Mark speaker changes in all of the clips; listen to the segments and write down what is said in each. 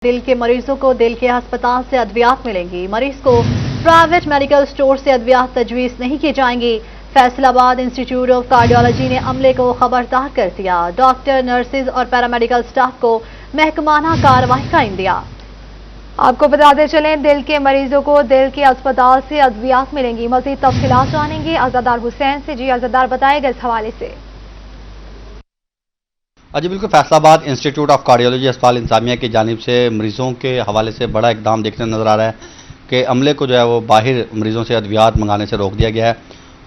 Speaker 1: दिल के मरीजों को दिल के अस्पताल से अद्वियात मिलेंगी। मरीज को प्राइवेट मेडिकल स्टोर से अद्वियात तजवीज़ नहीं की जाएंगी। फैसलाबाद इंस्टीट्यूट ऑफ कार्डियोलॉजी ने अमले को खबरदार कर दिया। डॉक्टर, नर्सेज और पैरामेडिकल स्टाफ को महकमाना कार्रवाई का इंदिया। आपको बताते चलें, दिल के मरीजों को दिल के अस्पताल से अद्वियात मिलेंगी। मजीद तफसीलात जानेंगे अज़ादार हुसैन से। जी अज़ादार, बताएगा इस हवाले से।
Speaker 2: जी बिल्कुल, फैसलाबाद इंस्टीट्यूट ऑफ कार्डियोलॉजी अस्पताल इंतजामिया की जानिब से मरीजों के हवाले से बड़ा इकदाम देखने नजर आ रहा है कि अमले को जो है वो बाहर मरीजों से अद्वियात मंगाने से रोक दिया गया है।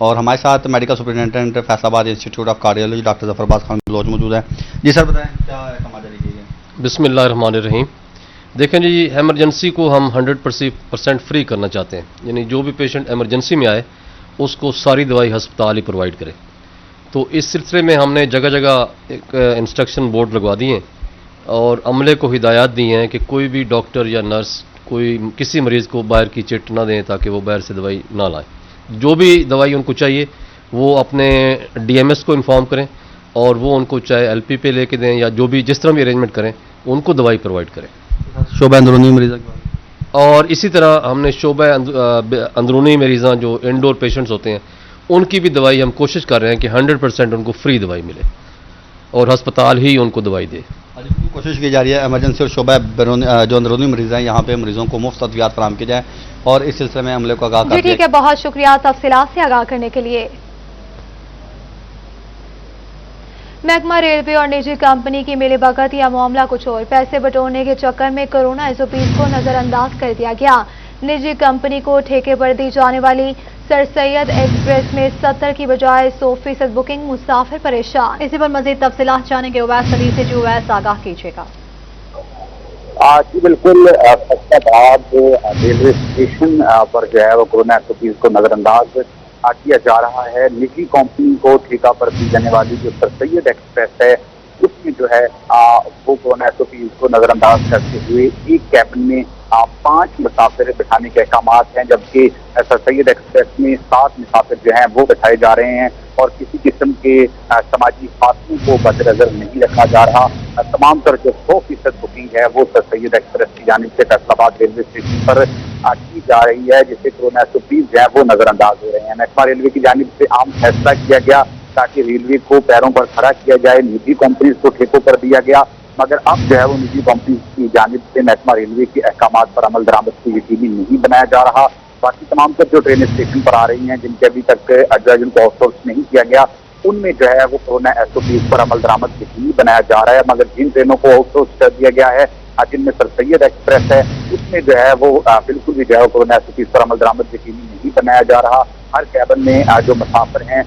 Speaker 2: और हमारे साथ medical superintendent Faisalabad institute of cardiology doctor Zafarbaz Khan Baloch मौजूद है। जी सर, बताएं क्या अहकाम जारी किए गए?
Speaker 3: बिस्मिल्लाहिर्रहमानिर्रहीम। देखें जी, एमरजेंसी को हम 100% फ्री करना चाहते हैं, यानी जो भी पेशेंट एमरजेंसी में आए उसको सारी दवाई हस्पताल ही प्रोवाइड करे। तो इस सिलसिले में हमने जगह जगह एक इंस्ट्रक्शन बोर्ड लगवा दिए हैं और अमले को हिदायत दी हैं कि कोई भी डॉक्टर या नर्स किसी मरीज़ को बाहर की चिट ना दें ताकि वो बाहर से दवाई ना लाएं। जो भी दवाई उनको चाहिए वो अपने डीएमएस को इन्फॉर्म करें और वो उनको चाहे एलपी पे लेके दें या जो भी जिस तरह भी अरेंजमेंट करें उनको दवाई प्रोवाइड करें।
Speaker 2: शोबा अंदरूनी मरीज़
Speaker 3: और इसी तरह हमने शोबा अंदरूनी मरीज़ां जो इंडोर पेशेंट्स होते हैं उनकी भी दवाई हम कोशिश कर रहे हैं कि 100% उनको फ्री दवाई मिले और हस्पताल ही उनको दवाई दे।
Speaker 2: कोशिश की जा रही है एमरजेंसी और शोबा जो अंदरूनी मरीज़ हैं यहाँ पे मरीजों को मुफ्त अद्वियात फराहम की जाए और इस सिलसिले में अमले को आगाह कर।
Speaker 1: ठीक है, बहुत शुक्रिया तफसीलात से आगाह करने के लिए। महकमा रेलवे और निजी कंपनी की मिलीभगत या मामला कुछ और। पैसे बटोरने के चक्कर में कोरोना एसओपीज को नजरअंदाज कर दिया गया। निजी कंपनी को ठेके पर दी जाने वाली सर सैयद एक्सप्रेस में 70 की बजाय 100% बुकिंग, मुसाफिर परेशान। इसी पर मजीद तफसीलात जानेंगे उवैस अली से। जो उवैस, आगाह कीजिएगा।
Speaker 4: जी बिल्कुल, फैसलाबाद रेलवे स्टेशन पर जो है वो कोरोना एसओपीज को नजरअंदाज किया जा रहा है। निजी कंपनी को ठेका पर दी जाने वाली जो सर सैयद एक्सप्रेस है उसमें जो है वो कोरोना एसओपीज को नजरअंदाज करते हुए एक कैबिन में 5 मुसाफिर बिठाने के अहकाम हैं, जबकि सर सैयद एक्सप्रेस में 7 मुसाफिर जो हैं वो बिठाए जा रहे हैं और किसी किस्म के समाजी फासलों को मद्देनजर नहीं रखा जा रहा। तमाम तर जो 100% बुकिंग है वो सर सैयद एक्सप्रेस की जानिब से फैसलाबाद रेलवे स्टेशन पर की जा रही है, जिससे कोरोना एसओपीज जो है वो नजरअंदाज हो रहे हैं। महकमा रेलवे की जानिब से आम फैसला किया गया ताकि रेलवे को पैरों पर खड़ा किया जाए। निजी कंपनीज को ठेकों पर दिया गया, मगर अब जो है वो निजी कंपनी की जानिब से महकमा रेलवे के अहकामात पर अमल दरामद को यकीनी नहीं बनाया जा रहा। बाकी तमाम जो ट्रेनें स्टेशन पर आ रही हैं जिनके अभी तक जिनको आउटसोर्स नहीं किया गया उनमें जो है वो कोरोना एसओपीज पर अमल दरामद यकीनी बनाया जा रहा है, मगर जिन ट्रेनों को आउटसोर्स कर दिया गया है जिनमें सर सैयद एक्सप्रेस है उसमें जो है वो बिल्कुल भी जो है कोरोना एसओपीज पर अमल दरामद यकीनी नहीं बनाया जा रहा। हर कैबिन में जो मुसाफिर हैं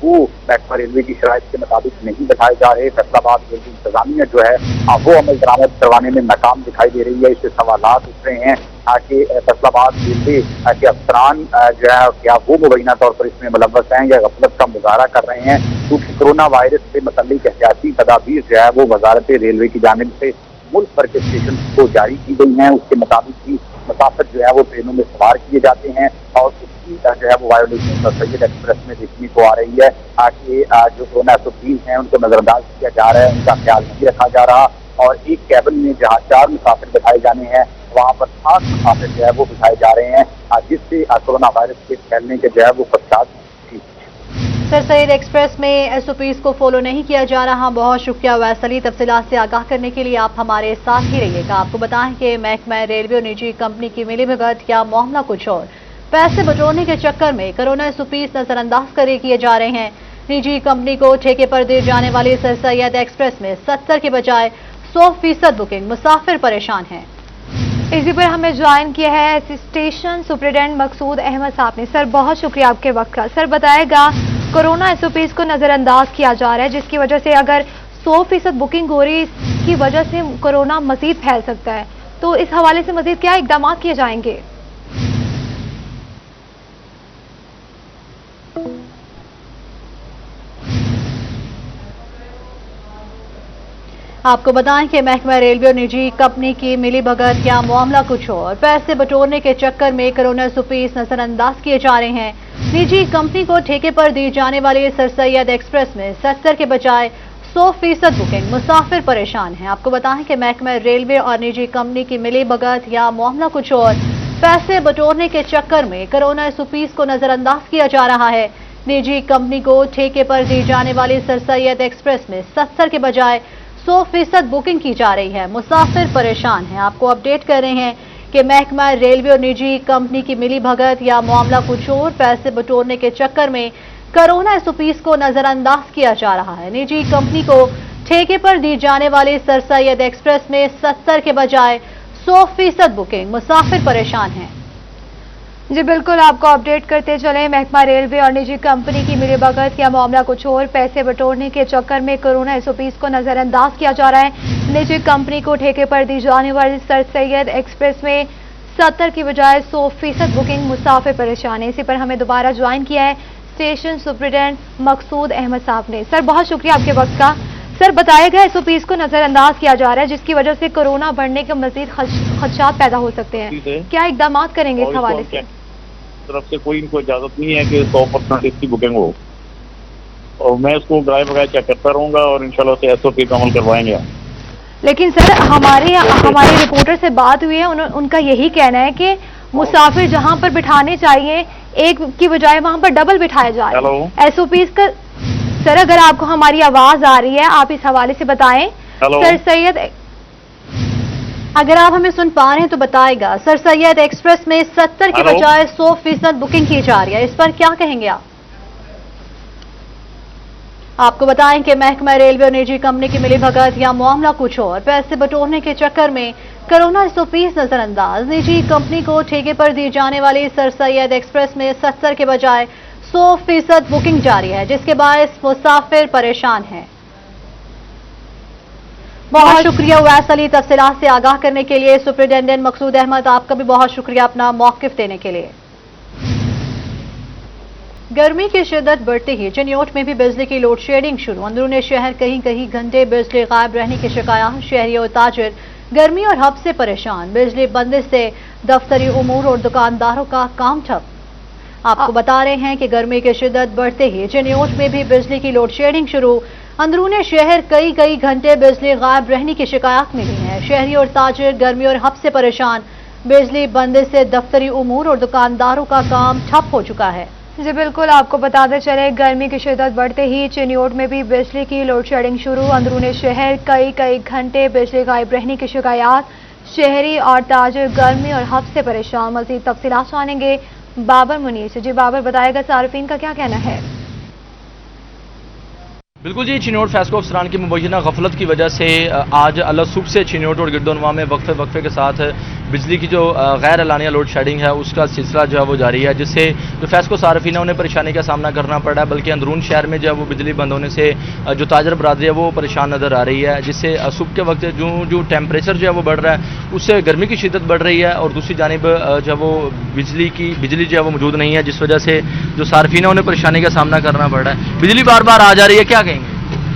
Speaker 4: वो महकमा रेलवे की शराइत के मुताबिक नहीं बिठाए जा रहे। फैसलाबाद रेलवे इंतजामिया जो है वो अमल दरामद करवाने में नाकाम दिखाई दे रही है। इससे सवालात उठ रहे हैं कि फैसलाबाद रेलवे के अफसरान जो है क्या वो मुबैना तौर पर इसमें मुलव्वस हैं या गफलत का मुजाहरा कर रहे हैं, क्योंकि कोरोना वायरस से मुतल्लिक एहतियाती तदाबीर जो है वो वजारत रेलवे की जानिब से मुल्क भर के स्टेशन को जारी की गई हैं। उसके मुताबिक ही मुसाफिर जो है वो ट्रेनों में सवार किए जाते हैं और उसकी जो है वो वायोलेशन सर सैयद एक्सप्रेस में देखने को आ रही है कि जो कोरोना एसओपीज हैं उनको नजरअंदाज किया जा रहा है, उनका ख्याल नहीं रखा जा रहा। और एक कैबिन में जहाँ 4 मुसाफिर बिठाए जाने हैं वहाँ पर 7 मुसाफिर जो है वो बिठाए जा रहे हैं, जिससे कोरोना वायरस के फैलने के जो है वो खदशात।
Speaker 1: सर सैयद एक्सप्रेस में एसओपीज को फॉलो नहीं किया जा रहा। बहुत शुक्रिया उवैस अली, तफसीलात से आगाह करने के लिए। आप हमारे साथ ही रहिएगा। आपको बताएं कि महकमा रेलवे और निजी कंपनी की मिलीभगत या मामला कुछ और। पैसे बटोरने के चक्कर में कोरोना एसओपीज नजरअंदाज किए जा रहे हैं। निजी कंपनी को ठेके पर दी जाने वाली सर सैयद एक्सप्रेस में 70 के बजाय 100% बुकिंग, मुसाफिर परेशान हैं। इसी पर हमें ज्वाइन किया है स्टेशन सुपरिटेंडेंट मकसूद अहमद साहब ने। सर, बहुत शुक्रिया आपके वक्त का। सर, बताएगा कोरोना एसओपीज को नजरअंदाज किया जा रहा है जिसकी वजह से अगर 100% बुकिंग हो रही इसकी वजह से कोरोना मजीद फैल सकता है, तो इस हवाले से मजीद क्या इकदाम किए जाएंगे? आपको बताएं कि महकमा रेलवे और निजी कंपनी की मिलीभगत या मामला कुछ और। पैसे बटोरने के चक्कर में कोरोना एसओपीज नजरअंदाज किए जा रहे हैं। निजी कंपनी को ठेके पर दी जाने वाली सर सैयद एक्सप्रेस में 70 के बजाय 100% बुकिंग, मुसाफिर परेशान हैं। आपको बताएं कि महकमा रेलवे और निजी कंपनी की मिलीभगत या मामला कुछ और, पैसे बटोरने के चक्कर में कोरोना SOPs को नजरअंदाज किया जा रहा है। निजी कंपनी को ठेके पर दी जाने वाली सर सैयद एक्सप्रेस में 70 के बजाय 100% बुकिंग की जा रही है। मुसाफिर परेशान हैं। आपको अपडेट कर रहे हैं कि महकमा रेलवे और निजी कंपनी की मिलीभगत या मामला कुछ और, पैसे बटोरने के चक्कर में कोरोना SOPs को नजरअंदाज किया जा रहा है। निजी कंपनी को ठेके पर दी जाने वाली सर सैयद एक्सप्रेस में 70 के बजाय 100% बुकिंग, मुसाफिर परेशान हैं। जी बिल्कुल, आपको अपडेट करते चले। महकमा रेलवे और निजी कंपनी की मिलीभगत या मामला कुछ और, पैसे बटोरने के चक्कर में कोरोना SOPs को नजरअंदाज किया जा रहा है। निजी कंपनी को ठेके पर दी जाने वाली सर सैयद एक्सप्रेस में 70 की बजाय 100% बुकिंग, मुसाफिर परेशान है। इसी पर हमें दोबारा ज्वाइन किया है स्टेशन सुपरिटेंडेंट मकसूद अहमद साहब ने। सर बहुत शुक्रिया आपके वक्त का। सर बताया गया SOPs को नजरअंदाज किया जा रहा है, जिसकी वजह से कोरोना बढ़ने के मजीद खदशात पैदा हो सकते हैं। क्या इकदाम करेंगे इस हवाले से?
Speaker 5: तरफ से कोई इनको इजाजत नहीं है कि 100% इसकी बुकिंग हो, और मैं इसको ड्राइव वगैरह चेक करता रहूंगा और इंशाल्लाह से SOP का अमल करवाएंगे।
Speaker 1: लेकिन सर हमारे रिपोर्टर से बात हुई है, उनका यही कहना है कि मुसाफिर जहां पर बिठाने चाहिए एक की बजाय वहां पर डबल बिठाया जा रहा है। SOPs का सर, अगर आपको हमारी आवाज आ रही है, आप इस हवाले से बताएं। सर सैयद, अगर आप हमें सुन पा रहे हैं तो बताएगा। सर सैयद एक्सप्रेस में 70 की बजाय 100% बुकिंग की जा रही है, इस पर क्या कहेंगे आप? आपको बताएं कि महकमा रेलवे और निजी कंपनी की मिलीभगत या मामला कुछ और, पैसे बटोरने के चक्कर में कोरोना SOPs नजरअंदाज। निजी कंपनी को ठेके पर दी जाने वाली सर सैयद एक्सप्रेस में 70 के बजाय 100% बुकिंग जारी है, जिसके बायस मुसाफिर परेशान हैं। बहुत शुक्रिया उवैस अली, तफसीलात से आगाह करने के लिए। सुपरिटेंडेंट मकसूद अहमद, आपका भी बहुत शुक्रिया अपना मौक़िफ़ देने के लिए। गर्मी की शिद्दत बढ़ते ही चिन्योट में भी बिजली की लोड शेडिंग शुरू। अंदरूनी शहर कहीं कहीं घंटे बिजली गायब रहने की शिकायत। शहरी और ताजिर गर्मी और हब से परेशान। बिजली बंदिश से दफ्तरी उमूर और दुकानदारों का काम ठप। आपको बता रहे हैं कि गर्मी की शिद्दत बढ़ते ही चिन्योट में भी बिजली की लोड शेडिंग शुरू। अंदरूनी शहर कई घंटे बिजली गायब रहने की शिकायत मिली है। शहरी और ताजिर गर्मी और हब से परेशान। बिजली बंदिश से दफ्तरी उमूर और दुकानदारों का काम ठप हो चुका है। जी बिल्कुल, आपको बताते चले, गर्मी की शिद्दत बढ़ते ही चिन्योट में भी बिजली की लोड शेडिंग शुरू। अंदरूनी शहर कई घंटे बिजली गायब रहने की शिकायत। शहरी और ताजिर गर्मी और हब से परेशान। मजीद तफसीलात जानेंगे बाबर मुनीर से। जी बाबर, बताएगा सार्फिन का क्या कहना है?
Speaker 6: बिल्कुल जी, चिन्योट फैस्को अफसरान की मुबैना गफलत की वजह से आज अल्लाह सुबह से चिन्योट और गिरदोनवा में वक्फे के साथ बिजली की जो गैर एलानिया लोड शेडिंग है उसका सिलसिला जो है वो जारी है, जिससे जो फैस्को सार्फिन है उन्हें परेशानी का सामना करना पड़ रहा है। बल्कि अंदरून शहर में जो है वो बिजली बंद होने से जो ताजर बरादरी है वो परेशान नज़र आ रही है, जिससे सुबह के वक्त जो टेम्परेचर जो है वो बढ़ रहा है उससे गर्मी की शिद्दत बढ़ रही है। और दूसरी जानिब जो है वो बिजली जो है वो मौजूद नहीं है, जिस वजह से जो सार्फिन है उन्हें परेशानी का सामना करना पड़ रहा है। बिजली बार बार आ जा रही है, क्या कहेंगे?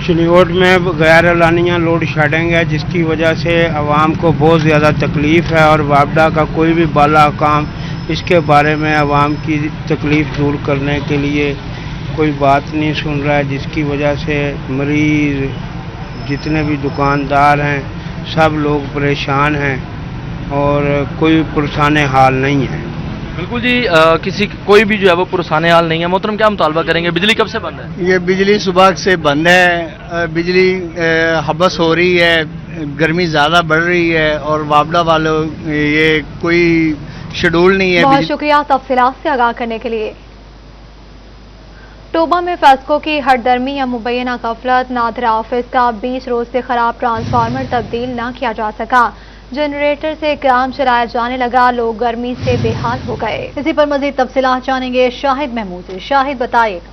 Speaker 7: चिन्योट में गैर एलानिया लोड शेडिंग है, जिसकी वजह से आवाम को बहुत ज़्यादा तकलीफ़ है और वापडा का कोई भी बाला काम इसके बारे में आवाम की तकलीफ़ दूर करने के लिए कोई बात नहीं सुन रहा है, जिसकी वजह से मरीज़ जितने भी दुकानदार हैं सब लोग परेशान हैं और कोई पुरसाने हाल नहीं है।
Speaker 6: बिल्कुल जी, कोई भी जो है वो पुरसाने हाल नहीं है। मोहतरम, क्या मुतालबा करेंगे? बिजली कब से बंद है?
Speaker 8: ये बिजली सुबह से बंद है। बिजली हबस हो रही है, गर्मी ज़्यादा बढ़ रही है और वापडा वालों ये कोई शेड्यूल नहीं है।
Speaker 1: बहुत शुक्रिया तफसीलात से आगाह करने के लिए। टोबा में फैस्को की हरदर्मी या मुबैना गफलत। नादरा ऑफिस का 20 रोज से खराब ट्रांसफार्मर तब्दील न किया जा सका। जनरेटर से काम चलाया जाने लगा, लोग गर्मी से बेहाल हो गए। इसी पर मजीद तफसीलात जानेंगे शाहिद महमूद से। शाहिद, बताइएगा।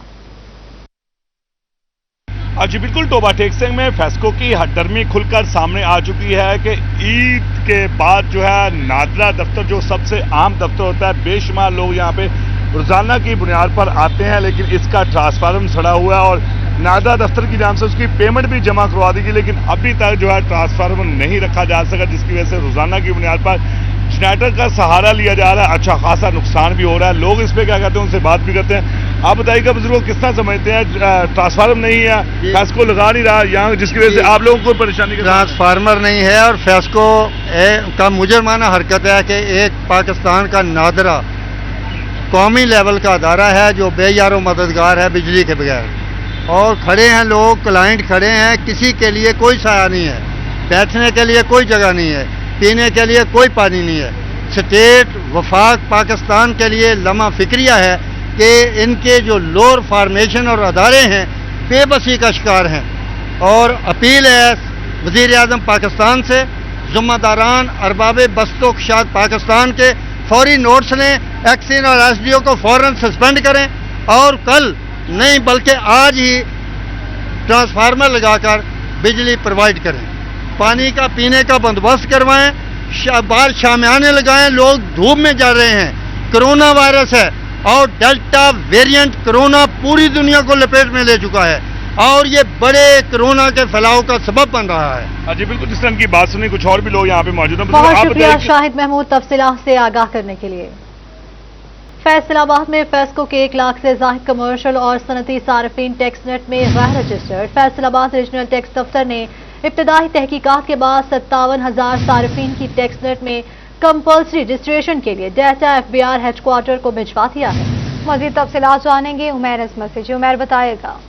Speaker 9: जी बिल्कुल, टोबा टेकसेंग में फैस्को की हरदर्मी खुलकर सामने आ चुकी है कि ईद के बाद जो है नादरा दफ्तर जो सबसे आम दफ्तर होता है, बेशुमार लोग यहाँ पे रोजाना की बुनियाद पर आते हैं, लेकिन इसका ट्रांसफार्मर सड़ा हुआ है और नादरा दफ्तर की जान से उसकी पेमेंट भी जमा करवा दी गई, लेकिन अभी तक जो है ट्रांसफार्मर नहीं रखा जा सका, जिसकी वजह से रोजाना की बुनियाद पर जनरेटर का सहारा लिया जा रहा है, अच्छा खासा नुकसान भी हो रहा है, लोग इस पे क्या कहते हैं, उनसे बात भी करते हैं। आप बताइएगा बुजुर्गों, किस तरह समझते हैं? ट्रांसफार्मर नहीं है, फैस्को लगा नहीं रहा यहाँ, जिसकी वजह से आप लोगों को परेशानी का
Speaker 8: ट्रांसफार्मर नहीं है और फैस्को का मुजरमाना हरकत है कि एक पाकिस्तान का नादरा कौमी लेवल का अदारा है जो बेयारो मददगार है बिजली के बगैर, और खड़े हैं लोग, क्लाइंट खड़े हैं, किसी के लिए कोई साया नहीं है, बैठने के लिए कोई जगह नहीं है, पीने के लिए कोई पानी नहीं है। स्टेट वफाक पाकिस्तान के लिए लम्हा फिक्रिया है कि इनके जो लोअर फार्मेशन और अदारे हैं बेबसी का शिकार हैं, और अपील है वज़ीर आज़म पाकिस्तान से, ज़िम्मेदारान अरबाब बस्तो क़शाद पाकिस्तान के फौरी नोट्स लें, एक्सिन और एसडीओ को फौरन सस्पेंड करें, और कल नहीं बल्कि आज ही ट्रांसफार्मर लगाकर बिजली प्रोवाइड करें, पानी का पीने का बंदोबस्त करवाएं, बाहर शामियाने लगाएं। लोग धूप में जा रहे हैं, कोरोना वायरस है और डेल्टा वेरिएंट कोरोना पूरी दुनिया को लपेट में ले चुका है और ये बड़े कोरोना के फैलाव का सबब बन रहा है।
Speaker 9: जी बिल्कुल, जिस तरह की बात सुनी, कुछ और भी लोग यहाँ पे मौजूद हैं।
Speaker 1: बहुत
Speaker 9: आप
Speaker 1: शुक्रिया
Speaker 9: बताइए
Speaker 1: शाहिद महमूद तफसीलात से आगाह करने के लिए। फैसलाबाद में फेस्को के 1 लाख से ज़ाहिद कमर्शियल और सनती सार्फिन टैक्स नेट में गैर रजिस्टर्ड। फैसलाबाद रीजनल टैक्स दफ्तर ने इब्तदाई तहकीकात के बाद 57,000 सार्फिन की टैक्स नेट में कंपल्सरी रजिस्ट्रेशन के लिए डाटा FBI हेडक्वार्टर को भिजवा दिया है। मजीद तफसीलात जानेंगे उमैर अजमत से। जी उमैर बताएगा।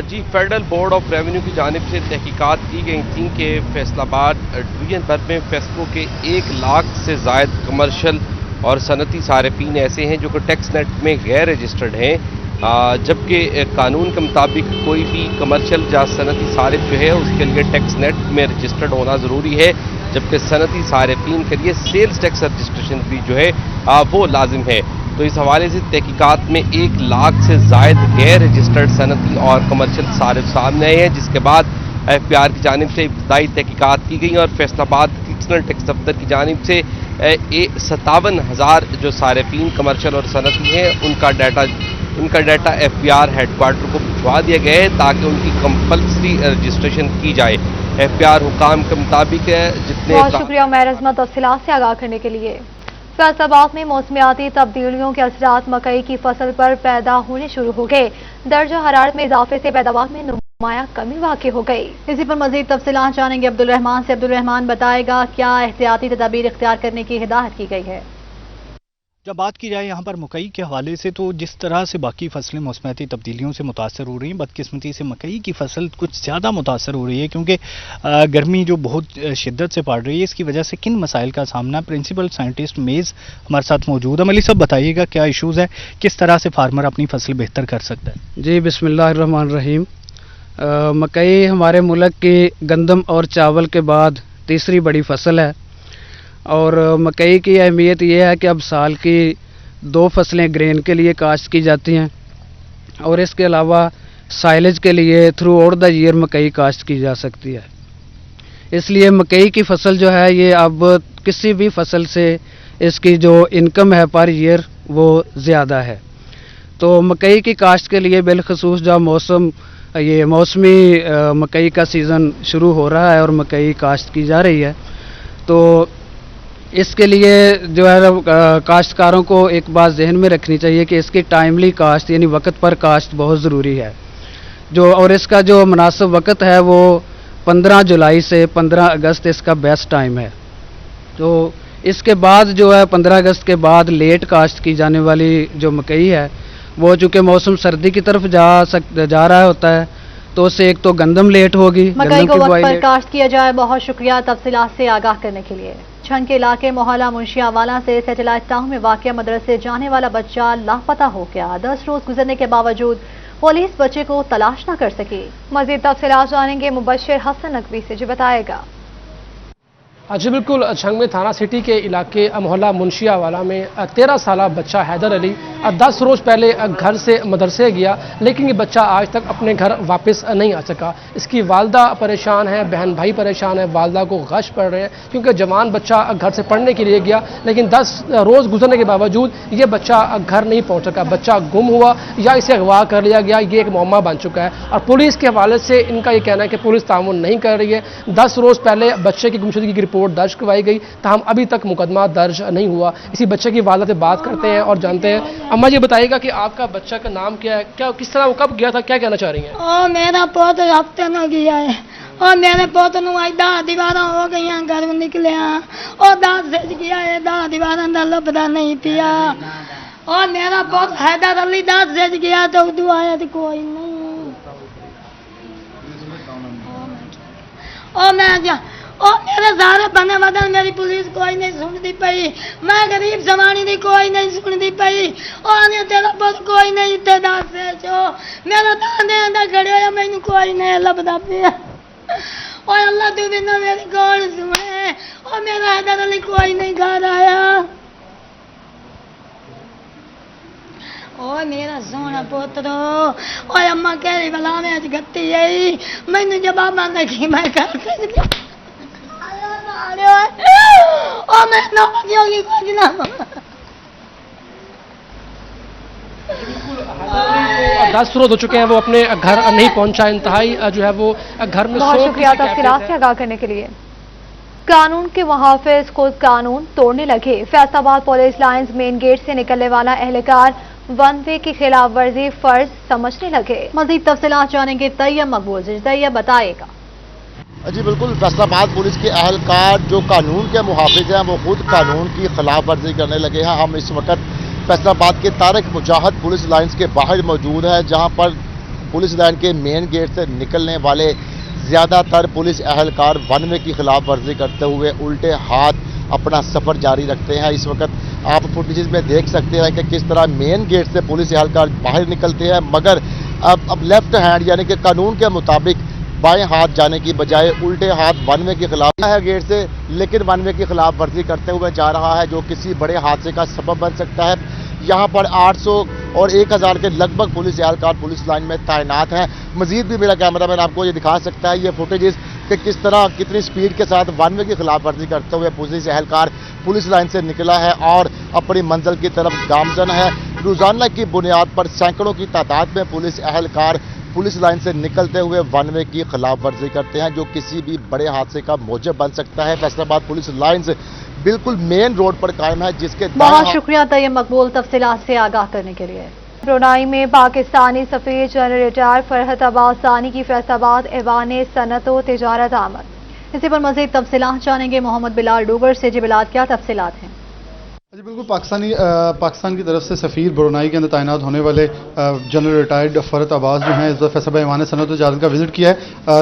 Speaker 10: जी फेडरल बोर्ड ऑफ रेवेन्यू की जानिब से तहकीकात की गई थी कि फैसलाबाद डिवीजन भर में फेस्को के 1 लाख से ज़ायद कमर्शियल और सनती सारफीन ऐसे हैं जो कि टैक्स नेट में गैर रजिस्टर्ड हैं, जबकि कानून के मुताबिक कोई भी कमर्शियल या सनती सारिफ जो है उसके लिए टैक्स नेट में रजिस्टर्ड होना ज़रूरी है, जबकि सनती सारफीन के लिए सेल्स टैक्स रजिस्ट्रेशन भी जो है वो लाजिम है। तो इस हवाले से तहकीकात में 1 लाख से ज़ायद गैर रजिस्टर्ड सनती और कमर्शियल सारिफ सामने आए हैं, जिसके बाद FBR की जानिब से इब्तदाई तहकीकात की गई और फैसलाबाद रीजनल टैक्स दफ्तर की जानिब से 57,000 जो सारिफीन कमर्शियल और सनती हैं उनका डाटा FBR हेडक्वार्टर को भिजवा दिया गया है ताकि उनकी कंपल्सरी रजिस्ट्रेशन की जाए। FBR हुकाम के मुताबिक जितने।
Speaker 1: बहुत शुक्रिया उमैर अजमत तफसीलात से आगाह करने के लिए। फैसलाबाद में मौसमियाती तब्दीलियों के असरात मकई की फसल पर पैदा होने शुरू हो गए। दर्जा हरारत में इजाफे से पैदावार में नुमाया कमी वाक़ई हो गई। इसी पर मजीद तफसीलात जानेंगे अब्दुल रहमान से। अब्दुल रहमान बताएगा क्या एहतियाती तदाबीर इख्तियार करने की हिदायत की गई है।
Speaker 11: जब बात की जाए यहाँ पर मकई के हवाले से, तो जिस तरह से बाकी फसलें मौसमियाती तब्दीलियों से मुतासर हो रही हैं, बदकिस्मती से मकई की फसल कुछ ज़्यादा मुतासर हो रही है क्योंकि गर्मी जो बहुत शिद्दत से पड़ रही है, इसकी वजह से किन मसाइल का सामना। प्रिंसिपल साइंटिस्ट मेज़ हमारे साथ मौजूद है। मलिक साहब बताइएगा क्या इशूज़ है, किस तरह से फार्मर अपनी फसल बेहतर कर सकता है।
Speaker 12: जी बिस्मिल्लाहिर्रहमानिर्रहीम। मकई हमारे मुल्क की गंदम और चावल के बाद तीसरी बड़ी फसल है और मकई की अहमियत ये है कि अब साल की 2 फसलें ग्रेन के लिए काश्त की जाती हैं और इसके अलावा साइलेज के लिए थ्रू आउट द ईयर मकई काश्त की जा सकती है। इसलिए मकई की फसल जो है ये अब किसी भी फसल से इसकी जो इनकम है पर ईयर वो ज़्यादा है। तो मकई की काश्त के लिए बिलखसूस जब मौसमी मकई का सीज़न शुरू हो रहा है और मकई काश्त की जा रही है, तो इसके लिए जो है काश्तकारों को एक बात जहन में रखनी चाहिए कि इसकी टाइमली काश्त यानी वक्त पर काश्त बहुत ज़रूरी है। और इसका जो मुनासिब वक्त है वो 15 जुलाई से 15 अगस्त इसका बेस्ट टाइम है। तो इसके बाद जो है 15 अगस्त के बाद लेट काश्त की जाने वाली जो मकई है वो चूँकि मौसम सर्दी की तरफ जा रहा होता है तो उससे एक तो गंदम लेट होगी,
Speaker 1: मकई को वक्त पर काश्त किया जाए। बहुत शुक्रिया तफसीलात से आगाह करने के लिए। छन के इलाके मोहल्ला मुंशियावाला से सैटेलाइट टाउन में वाक़या मदरसे जाने वाला बच्चा लापता हो गया। 10 रोज गुजरने के बावजूद पुलिस बच्चे को तलाश न कर सकी। मजीद तफसीलात जानेंगे मुबश्शिर हसन नकवी से। जी बताएगा।
Speaker 13: जी बिल्कुल, छंग में थाना सिटी के इलाके मोहल्ला मुंशियावाला में 13 साल बच्चा हैदर अली 10 रोज़ पहले घर से मदरसे गया, लेकिन ये बच्चा आज तक अपने घर वापस नहीं आ सका। इसकी वालदा परेशान है, बहन भाई परेशान है, वालदा को गश पड़ रहे हैं क्योंकि जवान बच्चा घर से पढ़ने के लिए गया, लेकिन 10 रोज़ गुजरने के बावजूद ये बच्चा घर नहीं पहुंच सका। बच्चा गुम हुआ या इसे अगवा कर लिया गया, ये एक मुअम्मा बन चुका है। और पुलिस के हवाले से इनका ये कहना है कि पुलिस तामुन नहीं कर रही है। 10 रोज़ पहले बच्चे की गुमशुदगी की रिपोर्ट दर्ज करवाई गई, ताहम अभी तक मुकदमा दर्ज नहीं हुआ। इसी बच्चे की वालदा से बात करते हैं और जानते हैं। अम्मा जी बताइएगा कि आपका बच्चा का नाम क्या है, क्या किस तरह वो कब गया था, क्या कहना चाह रही हैं?
Speaker 14: मेरा पोत हफ्ते न गया है और मेरे पोत नु 10 दीवार हो गई, घर निकले और 10 से गया है, 10 दीवार अंदर लभदा नहीं पिया। और मेरा पोत हैदर अली 10 से गया तो उदू आया तो कोई नहीं। और मेरे सारे बने बदन मेरी पुलिस कोई नहीं सुनती पई, मैं गरीब जमानी दी कोई नहीं सुनती पई। और तेरा पुत कोई नहीं इतने 10 से जो मेरा दाने अंदर खड़े हो, मैनू कोई नहीं लभदा पिया। और अल्लाह तू बिना मेरी कौन सुने, और मेरा हैदर अली कोई नहीं घर आया। ओ मेरा सोना पुत्रो, और अम्मा कह रही भला मैं अज गत्ती आई, मैनू जवाब आंदा कि मैं कर और मैं नौकरियों की कुछ ना
Speaker 13: 10 रोज हो चुके हैं वो अपने घर नहीं पहुंचा, इंतहाई जो है वो घर में।
Speaker 1: बहुत शुक्रिया तफसीलात से आगाह करने के लिए। कानून के मुहाफिज खुद कानून तोड़ने लगे। Faisalabad police lines main gate से निकलने वाला एहलकार वन वे की खिलाफ वर्जी फर्ज समझने लगे। मजीद तफसीलात जानेंगे तैयब मकबूल से। तैयब बताएगा।
Speaker 15: जी बिल्कुल, फैसलाबाद पुलिस के अहलकार जो कानून के मुहाफिज हैं वो खुद कानून की खिलाफ वर्जी करने लगे हैं। हम इस वक्त फैसलाबाद के तारिक मुजाहिद पुलिस लाइन्स के बाहर मौजूद हैं, जहां पर पुलिस लाइन के मेन गेट से निकलने वाले ज़्यादातर पुलिस अहलकार वन वे की खिलाफ वर्जी करते हुए उल्टे हाथ अपना सफ़र जारी रखते हैं। इस वक्त आप फुटेज में देख सकते हैं कि किस तरह मेन गेट से पुलिस अहलकार बाहर निकलते हैं, मगर अब लेफ्ट हैंड यानी कि कानून के मुताबिक बाएं हाथ जाने की बजाय उल्टे हाथ वन वे के खिलाफ है गेट से, लेकिन वन वे की खिलाफ वर्जी करते हुए जा रहा है, जो किसी बड़े हादसे का सबब बन सकता है। यहाँ पर 800 और 1000 के लगभग पुलिस एहलकार पुलिस लाइन में तैनात हैं। मजीद भी मेरा कैमरामैन आपको ये दिखा सकता है ये फुटेजेस कि किस तरह कितनी स्पीड के साथ वन वे की खिलाफ वर्जी करते हुए पुलिस एहलकार पुलिस लाइन से निकला है और अपनी मंजिल की तरफ गामजन है। रोजाना की बुनियाद पर सैकड़ों की तादाद में पुलिस एहलकार पुलिस लाइन से निकलते हुए वन वे की खिलाफ वर्जी करते हैं, जो किसी भी बड़े हादसे का मौजब बन सकता है। फैसलाबाद पुलिस लाइन्स बिल्कुल मेन रोड पर कायम है, जिसके
Speaker 1: बहुत शुक्रिया तैयब मकबूल तफसीलात से आगाह करने के लिए। ब्रुनाई में पाकिस्तानी सफीर जनरल रिटायर फरहत अब्बास सानी की फैसलाबाद ऐवान सनत व तिजारत आमद। इसी पर मजीद तफसीलात जानेंगे मोहम्मद बिलाल डूगर से। जी बिलाल, क्या तफसीलात हैं?
Speaker 16: जी बिल्कुल, पाकिस्तान की तरफ से सफ़ीर ब्रुनाई के अंदर तैनात होने वाले जनरल रिटायर्ड फरहत अब्बास जो हैं इस दफ़ा फैसलाबाद ऐवान सनत व तिजारत का विजिट किया है।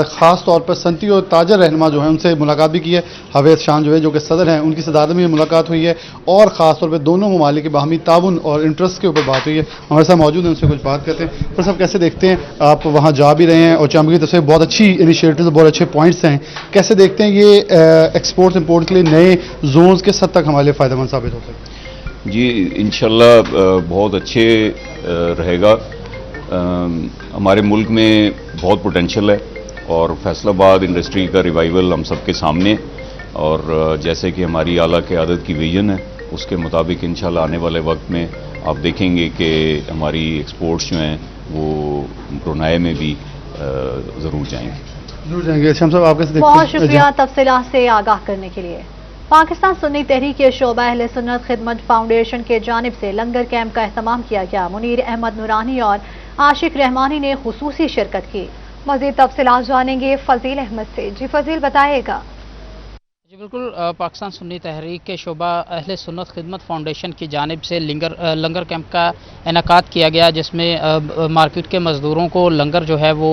Speaker 16: ख़ास तौर पर सनती और ताजर रहनुमा जो है उनसे मुलाकात भी की है। हवेद शान जो है जो कि सदर हैं उनकी सदारत में मुलाकात हुई है और ख़ास तौर पर दोनों ममालिक के बाहमी ताउन और इंटरेस्ट के ऊपर बात हुई है। हमारे साथ मौजूद हैं, उनसे कुछ बात करते हैं। पर साहब, कैसे देखते हैं, आप वहाँ जा भी रहे हैं और चैम्बर की तरफ से बहुत अच्छी इनिशिएटिव, बहुत अच्छे पॉइंट्स हैं, कैसे देखते हैं ये एक्सपोर्ट इम्पोर्ट के लिए नए जोन्स किस हद तक हमारे लिए फ़ायदेमंद साबित हो सकते हैं?
Speaker 17: जी इंशाल्लाह बहुत अच्छे रहेगा। हमारे मुल्क में बहुत पोटेंशियल है और फैसलाबाद इंडस्ट्री का रिवाइवल हम सबके सामने, और जैसे कि हमारी आला क़यादत की विजन है उसके मुताबिक इंशाल्लाह आने वाले वक्त में आप देखेंगे कि हमारी एक्सपोर्ट्स जो हैं वो ब्रुनाई में भी ज़रूर जाएंगे।
Speaker 16: शाम साहब, आप कैसे देखते हैं?
Speaker 1: बहुत शुक्रिया तफसीलात से आगाह करने के लिए। पाकिस्तान सुन्नी तहरीक के शोबा अहले सुन्नत खिदमत फाउंडेशन के जानिब से लंगर कैंप का एहतमाम किया गया। मुनीर अहमद नूरानी और आशिक रहमानी ने खुसूसी शिरकत की। मज़ीद तफसीलात जानेंगे फजील अहमद से। जी फजील, बताइएगा।
Speaker 18: जी बिल्कुल, पाकिस्तान सुन्नी तहरीक के शोबा अहले सुन्नत खिदमत फाउंडेशन की जानिब से लंगर कैंप का इनेकाद किया गया, जिसमें मार्केट के मज़दूरों को लंगर जो है वो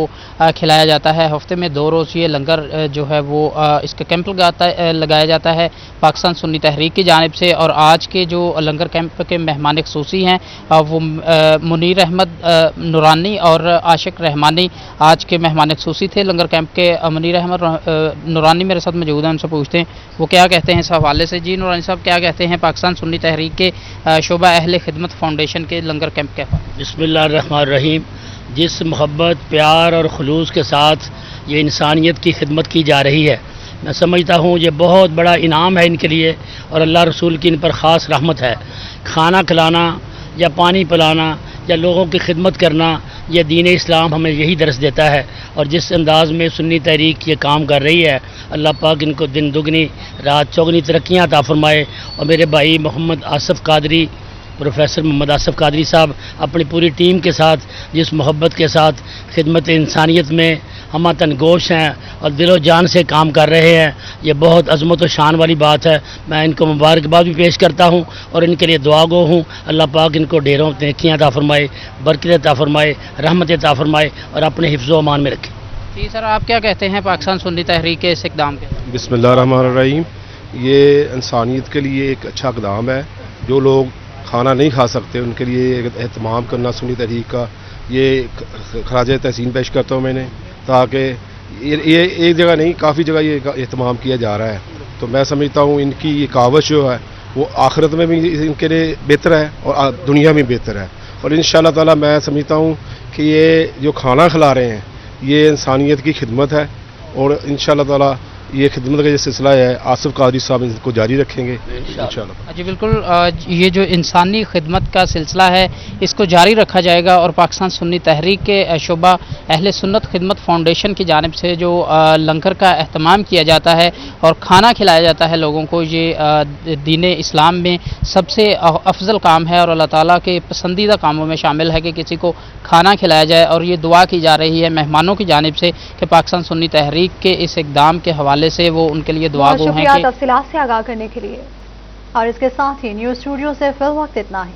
Speaker 18: खिलाया जाता है। हफ्ते में 2 रोज़ ये लंगर जो है वो इसका कैंप लगाया जाता है पाकिस्तान सुन्नी तहरीक की जानिब से। और आज के जो लंगर कैंप के मेहमान ख़ुसूसी हैं वो मुनीर अहमद नूरानी और आशिक रहमानी आज के मेहमान ख़ुसूसी थे लंगर कैंप के। मुनीर अहमद नूरानी मेरे साथ मौजूद हैं, उनसे पूछते हैं وہ کیا کہتے ہیں اس حوالے سے. جی نورانی صاحب, کیا کہتے ہیں پاکستان سنی تحریک کے شعبہ اہل خدمت فاؤنڈیشن کے لنگر کیمپ کے حوالے؟
Speaker 19: بسم اللہ الرحمن الرحیم. جس محبت, پیار اور خلوص کے ساتھ یہ انسانیت کی خدمت کی جا رہی ہے, میں سمجھتا ہوں یہ بہت بڑا انعام ہے ان کے لیے, اور اللہ رسول کی ان پر خاص رحمت ہے. کھانا کھلانا یا پانی پلانا یا لوگوں کی خدمت کرنا, یہ دین اسلام ہمیں یہی درس دیتا ہے. اور جس انداز میں سنی تحریک یہ کام کر رہی ہے, اللہ پاک ان کو دن دگنی رات چوگنی ترقیاں عطا فرمائے. اور میرے بھائی محمد آصف قادری, پروفیسر محمد آصف قادری صاحب اپنی پوری ٹیم کے ساتھ جس محبت کے ساتھ خدمت انسانیت میں ہم تن گوش ہیں اور دل و جان سے کام کر رہے ہیں, یہ بہت عظمت و شان والی بات ہے. میں ان کو مبارکباد بھی پیش کرتا ہوں اور ان کے لیے دعا گو ہوں. اللہ پاک ان کو ڈھیروں نیکیاں عطا فرمائے, برکت عطا فرمائے, رحمت عطا فرمائے اور اپنے حفظ و امان میں رکھے.
Speaker 18: جی سر, آپ کیا کہتے ہیں پاکستان سنی تحریک کے اس اقدام کے؟
Speaker 20: بسم اللہ الرحمن الرحیم. یہ انسانیت کے لیے ایک اچھا اقدام ہے. جو لوگ کھانا نہیں کھا سکتے ان کے لیے اہتمام کرنا سنی تحریک کا, یہ خراج تحسین پیش کرتا ہوں میں نے, تاکہ یہ ایک جگہ نہیں کافی جگہ یہ اہتمام کیا جا رہا ہے. تو میں سمجھتا ہوں ان کی یہ کاوش جو ہے وہ آخرت میں بھی ان کے لیے بہتر ہے اور دنیا میں بہتر ہے. اور انشاءاللہ تعالی میں سمجھتا ہوں کہ یہ جو کھانا کھلا رہے ہیں یہ انسانیت کی خدمت ہے, اور انشاءاللہ تعالی یہ خدمت کا جو سلسلہ ہے آصف قادری صاحب اس کو جاری رکھیں گے انشاءاللہ.
Speaker 18: جی بالکل, یہ جو انسانی خدمت کا سلسلہ ہے اس کو جاری رکھا جائے گا. اور پاکستان سنی تحریک کے شعبہ اہل سنت خدمت فاؤنڈیشن کی جانب سے جو لنگر کا اہتمام کیا جاتا ہے اور کھانا کھلایا جاتا ہے لوگوں کو, یہ دین اسلام میں سب سے افضل کام ہے اور اللہ تعالیٰ کے پسندیدہ کاموں میں شامل ہے کہ کسی کو کھانا کھلایا جائے. اور یہ دعا کی جا رہی ہے مہمانوں کی جانب سے کہ پاکستان سنی تحریک کے اس اقدام کے حوالے سے وہ ان کے لیے دعا گو ہیں.
Speaker 1: شکریہ تفصیلات سے آگاہ کرنے کے لیے. اور اس کے ساتھ ہی نیوز اسٹوڈیو سے فی الوقت اتنا ہی.